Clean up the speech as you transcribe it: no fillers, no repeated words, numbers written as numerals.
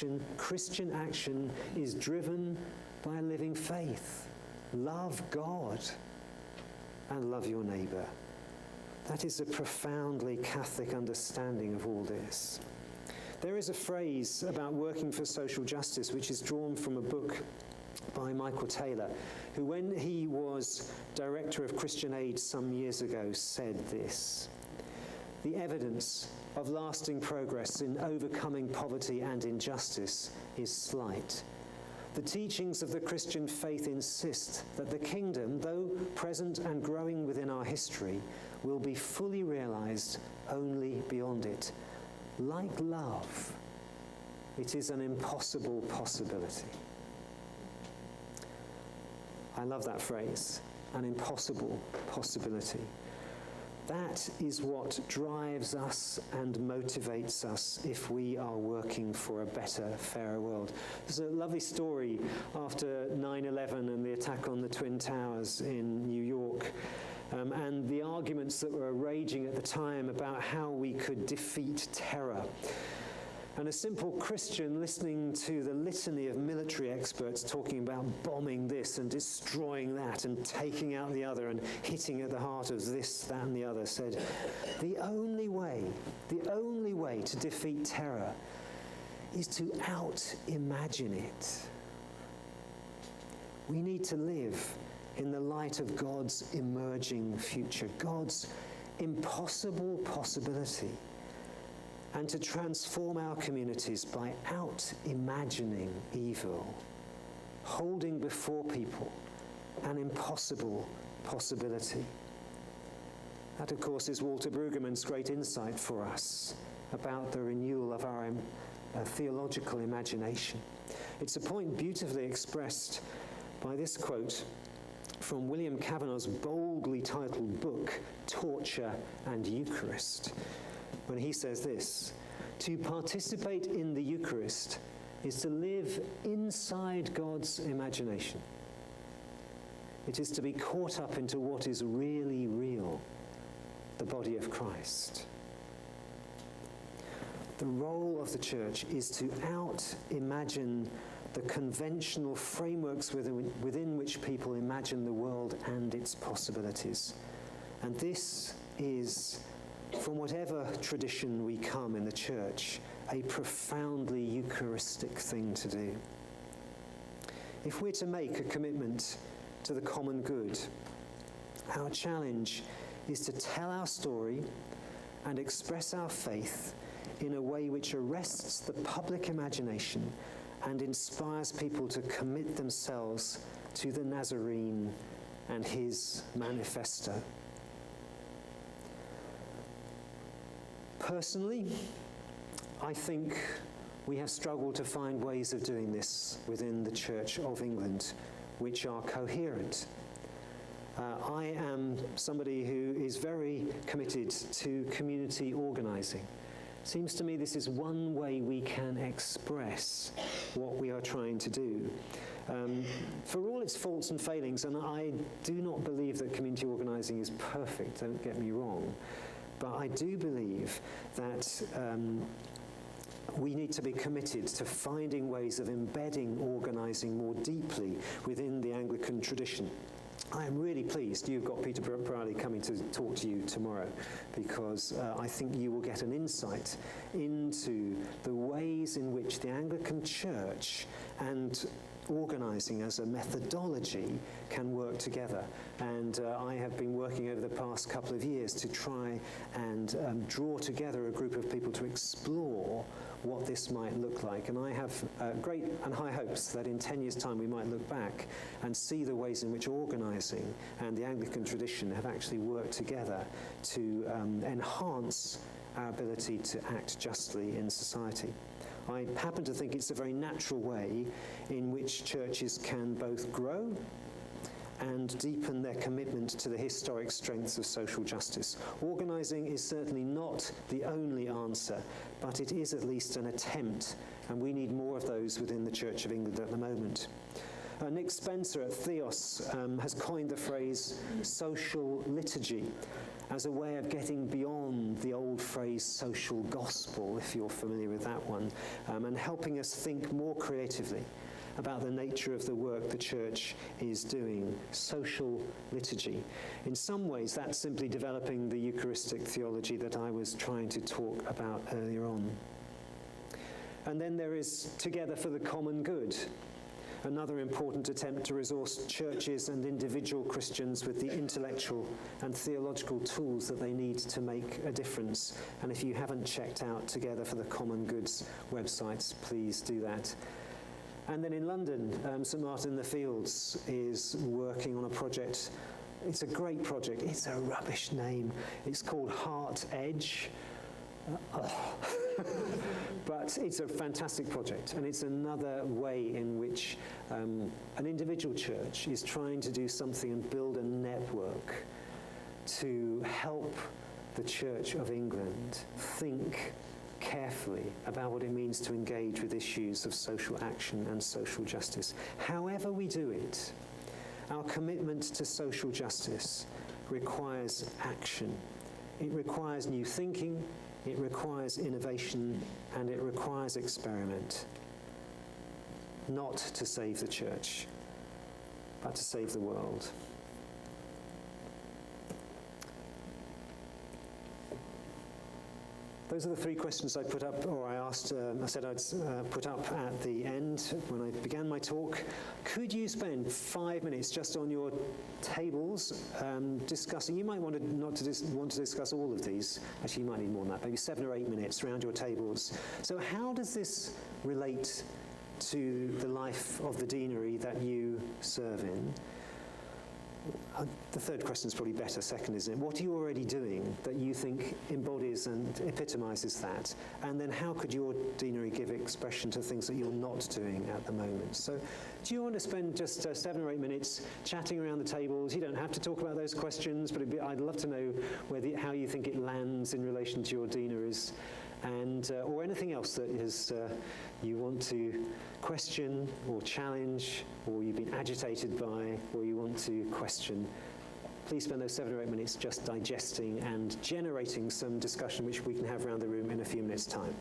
action, Christian action, is driven by a living faith. Love God and love your neighbour. That is a profoundly Catholic understanding of all this. There is a phrase about working for social justice which is drawn from a book by Michael Taylor, who, when he was director of Christian Aid some years ago, said this: "The evidence of lasting progress in overcoming poverty and injustice is slight. The teachings of the Christian faith insist that the kingdom, though present and growing within our history, will be fully realized only beyond it. Like love, it is an impossible possibility." I love that phrase, an impossible possibility. That is what drives us and motivates us if we are working for a better, fairer world. There's a lovely story after 9/11 and the attack on the Twin Towers in New York, and the arguments that were raging at the time about how we could defeat terror. And a simple Christian listening to the litany of military experts talking about bombing this and destroying that and taking out the other and hitting at the heart of this, that and the other said, the only way to defeat terror is to out-imagine it. We need to live in the light of God's emerging future, God's impossible possibility, and to transform our communities by out-imagining evil, holding before people an impossible possibility. That, of course, is Walter Brueggemann's great insight for us about the renewal of our theological imagination. It's a point beautifully expressed by this quote from William Kavanagh's boldly titled book, Torture and Eucharist, when he says this: "To participate in the Eucharist is to live inside God's imagination. It is to be caught up into what is really real, the body of Christ." The role of the church is to out-imagine the conventional frameworks within which people imagine the world and its possibilities. And this is, from whatever tradition we come in the church, a profoundly Eucharistic thing to do. If we're to make a commitment to the common good, our challenge is to tell our story and express our faith in a way which arrests the public imagination and inspires people to commit themselves to the Nazarene and his manifesto. Personally, I think we have struggled to find ways of doing this within the Church of England which are coherent. I am somebody who is very committed to community organising. Seems to me this is one way we can express what we are trying to do. For all its faults and failings, and I do not believe that community organising is perfect, don't get me wrong, but I do believe that we need to be committed to finding ways of embedding organising more deeply within the Anglican tradition. I am really pleased you've got Peter Brierley coming to talk to you tomorrow, because I think you will get an insight into the ways in which the Anglican Church and organising as a methodology can work together. And I have been working over the past couple of years to try and draw together a group of people to explore what this might look like. And I have great and high hopes that in 10 years' time we might look back and see the ways in which organising and the Anglican tradition have actually worked together to enhance our ability to act justly in society. I happen to think it's a very natural way in which churches can both grow and deepen their commitment to the historic strengths of social justice. Organising is certainly not the only answer, but it is at least an attempt, and we need more of those within the Church of England at the moment. Nick Spencer at Theos has coined the phrase social liturgy as a way of getting beyond the old phrase social gospel, if you're familiar with that one, and helping us think more creatively about the nature of the work the church is doing. Social liturgy. In some ways, that's simply developing the Eucharistic theology that I was trying to talk about earlier on. And then there is Together for the Common Good, another important attempt to resource churches and individual Christians with the intellectual and theological tools that they need to make a difference. And if you haven't checked out Together for the Common Good's websites, please do that. And then in London, St Martin in the Fields is working on a project. It's a great project. It's a rubbish name. It's called Heart Edge. But it's a fantastic project, and it's another way in which an individual church is trying to do something and build a network to help the Church of England think carefully about what it means to engage with issues of social action and social justice. However we do it, our commitment to social justice requires action. It requires new thinking, it requires innovation, and it requires experiment. Not to save the church, but to save the world. Those are the three questions I put up, or I said I'd put up at the end when I began my talk. Could you spend 5 minutes just on your tables discussing? You might want to discuss all of these. Actually, you might need more than that. Maybe 7 or 8 minutes around your tables. So, how does this relate to the life of the deanery that you serve in? The third question is probably better, second, isn't it? What are you already doing that you think embodies and epitomizes that? And then how could your deanery give expression to things that you're not doing at the moment? So do you want to spend just 7 or 8 minutes chatting around the tables? You don't have to talk about those questions, but I'd love to know how you think it lands in relation to your deaneries, and or anything else that is you want to question or challenge, or you've been agitated by, or you want to question. Please spend those 7 or 8 minutes just digesting and generating some discussion which we can have around the room in a few minutes' time.